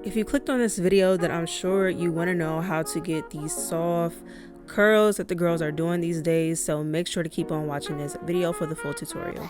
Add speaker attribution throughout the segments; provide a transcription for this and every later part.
Speaker 1: If you clicked on this video, then I'm sure you want to know how to get these soft curls that the girls are doing these days. So make sure to keep on watching this video for the full tutorial.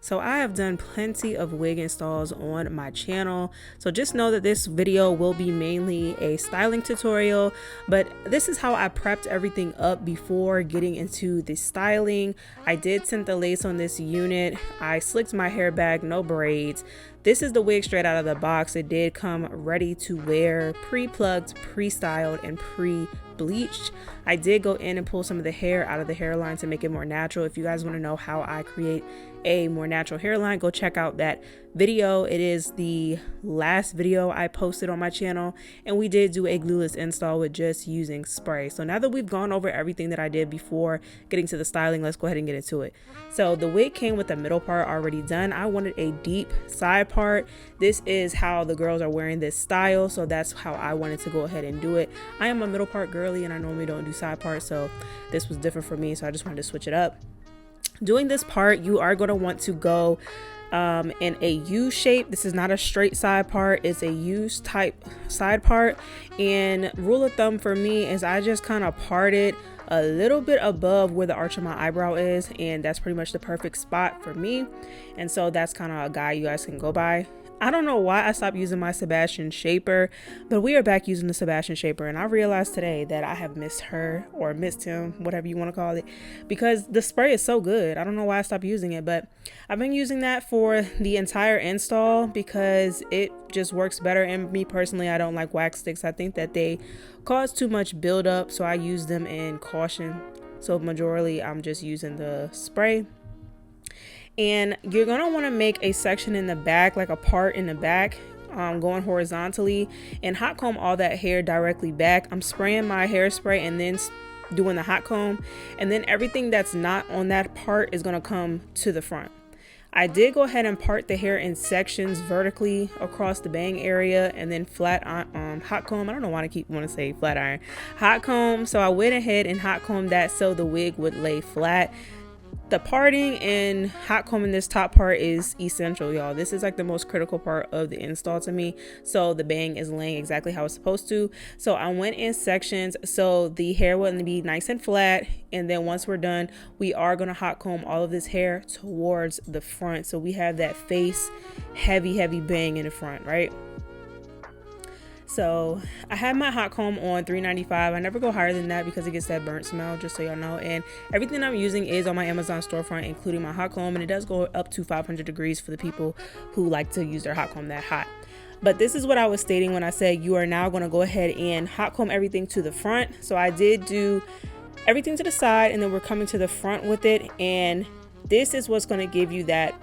Speaker 1: So I have done plenty of wig installs on my channel, so just know that this video will be mainly a styling tutorial, but this is how I prepped everything up before getting into the styling. I did tint the lace on this unit. I slicked my hair back, no braids. This is the wig straight out of the box. It did come ready to wear, pre-plucked, pre-styled, and pre-bleached. I did go in and pull some of the hair out of the hairline to make it more natural. If you guys want to know how I create a more natural hairline, go check out that video. It is the last video I posted on my channel, and we did do a glueless install with just using spray. So now that we've gone over everything that I did before getting to the styling, let's go ahead and get into it. So the wig came with the middle part already done. I wanted a deep side part. This is how the girls are wearing this style, so that's how I wanted to go ahead and do it. I am a middle part girly and I normally don't do side parts, so this was different for me, so I just wanted to switch it up. Doing this part, you are going to want to go in a U shape. This is not a straight side part, it's a U type side part. And rule of thumb for me is I just kind of part it a little bit above where the arch of my eyebrow is, and that's pretty much the perfect spot for me. And so that's kind of a guide you guys can go by. I don't know why I stopped using my Sebastian shaper, but we are back using the Sebastian shaper, and I realized today that I have missed her, or missed him, whatever you want to call it, because the spray is so good. I don't know why I stopped using it, but I've been using that for the entire install because it just works better. And me personally, I don't like wax sticks. I think that they cause too much buildup, so I use them in caution. So majorly I'm just using the spray. And you're going to want to make a section in the back, like a part in the back, going horizontally, and hot comb all that hair directly back. I'm spraying my hairspray and then doing the hot comb, and then everything that's not on that part is going to come to the front. I did go ahead and part the hair in sections vertically across the bang area, and then flat hot comb. I don't know why I want to say flat iron. Hot comb. So I went ahead and hot combed that so the wig would lay flat. The parting and hot combing this top part is essential, y'all. This is like the most critical part of the install to me, so the bang is laying exactly how it's supposed to. So I went in sections so the hair wouldn't be nice and flat, and then once we're done, we are going to hot comb all of this hair towards the front, so we have that face heavy bang in the front, right? So I have my hot comb on 395. I never go higher than that because it gets that burnt smell, just so y'all know. And everything I'm using is on my Amazon storefront, including my hot comb, and it does go up to 500 degrees for the people who like to use their hot comb that hot. But this is what I was stating when I said you are now going to go ahead and hot comb everything to the front. So I did do everything to the side, and then we're coming to the front with it, and this is what's going to give you that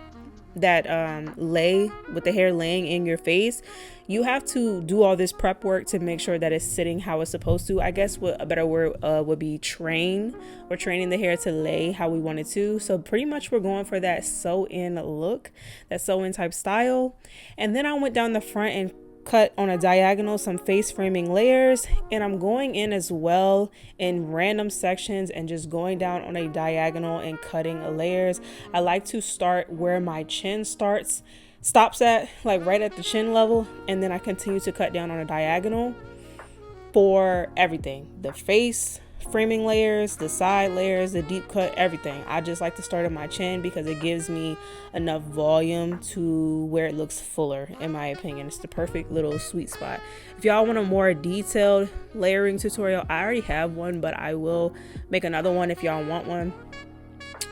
Speaker 1: lay with the hair laying in your face. You have to do all this prep work to make sure that it's sitting how it's supposed to. I guess what a better word would be train. We're training the hair to lay how we want it to. So pretty much we're going for that sew in look, that sew in type style. And then I went down the front and cut on a diagonal some face framing layers, and I'm going in as well in random sections and just going down on a diagonal and cutting layers. I like to start where my chin stops at, like right at the chin level, and then I continue to cut down on a diagonal for everything, the face framing layers, the side layers, the deep cut, everything. I just like to start at my chin because it gives me enough volume to where it looks fuller. In my opinion, it's the perfect little sweet spot. If y'all want a more detailed layering tutorial, I already have one, but I will make another one if y'all want one.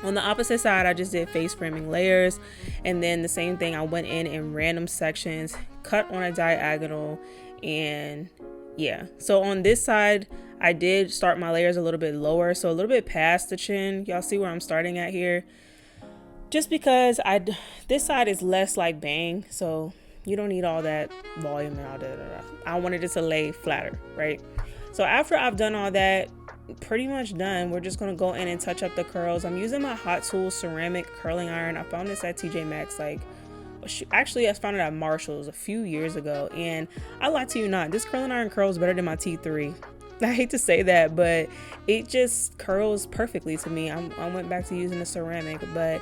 Speaker 1: On the opposite side, I just did face framing layers, and then the same thing, I went in random sections, cut on a diagonal, and yeah. So on this side, I did start my layers a little bit lower, so a little bit past the chin. Y'all see where I'm starting at here? Just because this side is less like bang, so you don't need all that volume and all that. I wanted it to lay flatter, right? So after I've done all that, pretty much done, we're just gonna go in and touch up the curls. I'm using my Hot Tools ceramic curling iron. I found this at TJ Maxx, actually I found it at Marshall's a few years ago, and I lie to you not, this curling iron curls better than my T3. I hate to say that, but it just curls perfectly to me. I went back to using the ceramic, but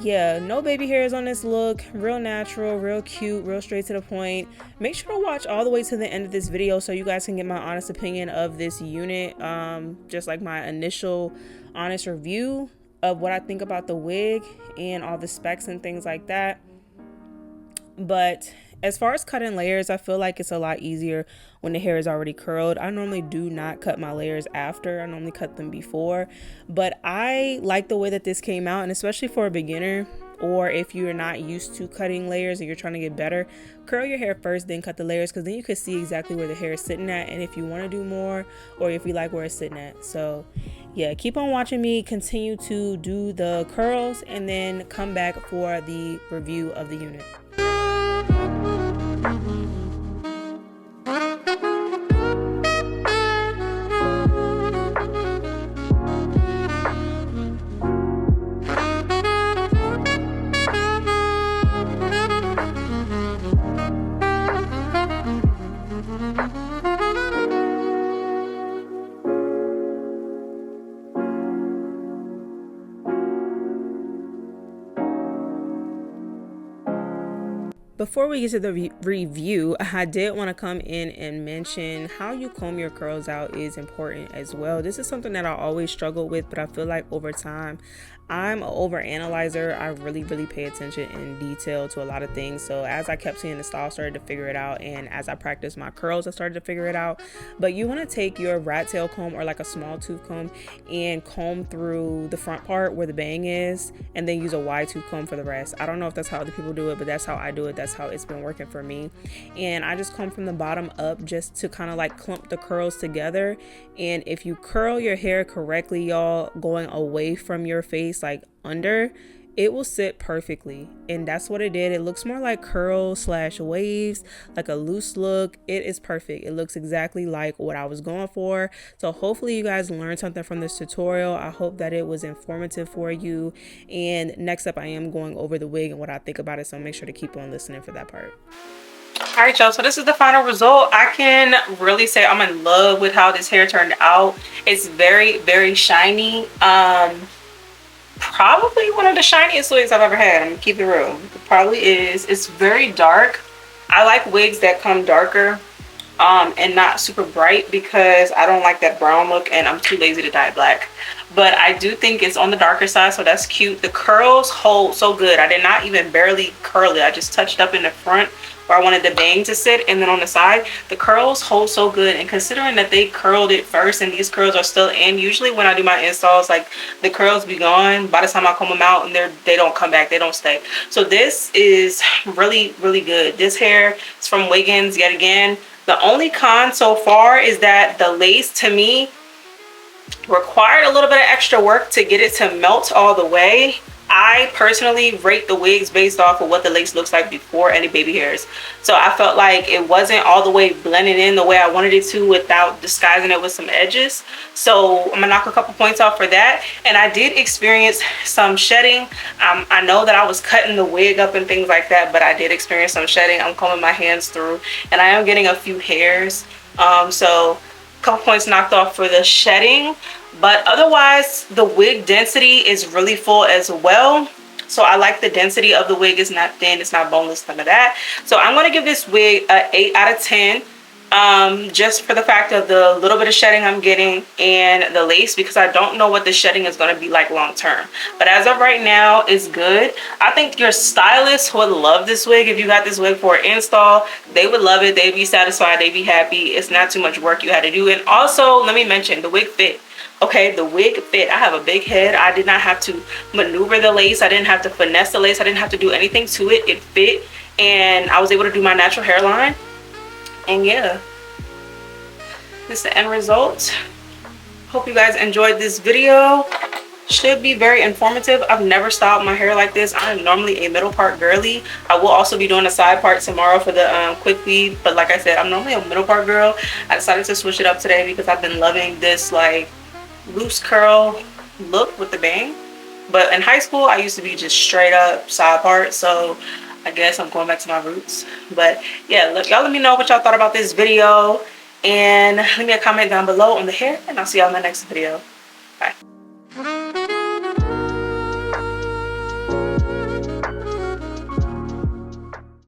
Speaker 1: yeah, no baby hairs on this look. Real natural, real cute, real straight to the point. Make sure to watch all the way to the end of this video so you guys can get my honest opinion of this unit. Just like my initial honest review of what I think about the wig and all the specs and things like that. But as far as cutting layers, I feel like it's a lot easier when the hair is already curled. I normally do not cut my layers after. I normally cut them before. But I like the way that this came out, and especially for a beginner, or if you're not used to cutting layers and you're trying to get better, curl your hair first, then cut the layers, because then you can see exactly where the hair is sitting at, and if you want to do more, or if you like where it's sitting at. So yeah, keep on watching me continue to do the curls, and then come back for the review of the unit. Before we get to the review, I did want to come in and mention how you comb your curls out is important as well. This is something that I always struggle with, but I feel like over time, I'm an overanalyzer. I really pay attention in detail to a lot of things. So as I kept seeing the style, I started to figure it out. And as I practiced my curls, I started to figure it out. But you want to take your rat tail comb or like a small tooth comb and comb through the front part where the bang is, and then use a wide tooth comb for the rest. I don't know if that's how other people do it, but that's how I do it. That's how it's been working for me. And I just comb from the bottom up just to kind of like clump the curls together. And if you curl your hair correctly, y'all, going away from your face, like under, it will sit perfectly. And that's what it did. It looks more like curls / waves, like a loose look. It is perfect. It looks exactly like what I was going for. So hopefully you guys learned something from this tutorial. I hope that it was informative for you. And next up, I am going over the wig and what I think about it, so make sure to keep on listening for that part. All right, y'all, so this is the final result. I can really say I'm in love with how this hair turned out. It's very shiny. Probably one of the shiniest wigs I've ever had. I'm gonna keep it real. It probably is. It's very dark. I like wigs that come darker and not super bright, because I don't like that brown look and I'm too lazy to dye black. But I do think it's on the darker side, so that's cute. The curls hold so good. I did not even barely curl it. I just touched up in the front where I wanted the bang to sit, and then on the side, the curls hold so good. And considering that they curled it first and these curls are still in, usually when I do my installs, like, the curls be gone by the time I comb them out, and they don't come back, they don't stay. So this is really good. This hair is from Wiggins yet again. The only con so far is that the lace, to me, required a little bit of extra work to get it to melt all the way. I personally rate the wigs based off of what the lace looks like before any baby hairs. So I felt like it wasn't all the way blended in the way I wanted it to without disguising it with some edges. So I'm gonna knock a couple points off for that. And I did experience some shedding. I know that I was cutting the wig up and things like that, but I did experience some shedding. I'm combing my hands through, and I am getting a few hairs. So a couple points knocked off for the shedding. But otherwise, the wig density is really full as well. So I like the density of the wig. It's not thin, it's not boneless, none of that. So I'm going to give this wig an 8 out of 10. Just for the fact of the little bit of shedding I'm getting and the lace, because I don't know what the shedding is going to be like long term. But as of right now, it's good. I think your stylist would love this wig. If you got this wig for an install, they would love it. They'd be satisfied. They'd be happy. It's not too much work you had to do. And also, let me mention, the wig fit. Okay, the wig fit. I have a big head. I did not have to maneuver the lace. I didn't have to finesse the lace. I didn't have to do anything to it. It fit, and I was able to do my natural hairline. And yeah, this is the end result. Hope you guys enjoyed this video. Should be very informative. I've never styled my hair like this. I'm normally a middle part girly. I will also be doing a side part tomorrow for the quick weave, but like I said, I'm normally a middle part girl. I decided to switch it up today because I've been loving this like loose curl look with the bang. But in high school, I used to be just straight up side part, so I guess I'm going back to my roots. But yeah, look, y'all let me know what y'all thought about this video. And leave me a comment down below on the hair, and I'll see y'all in my next video. Bye.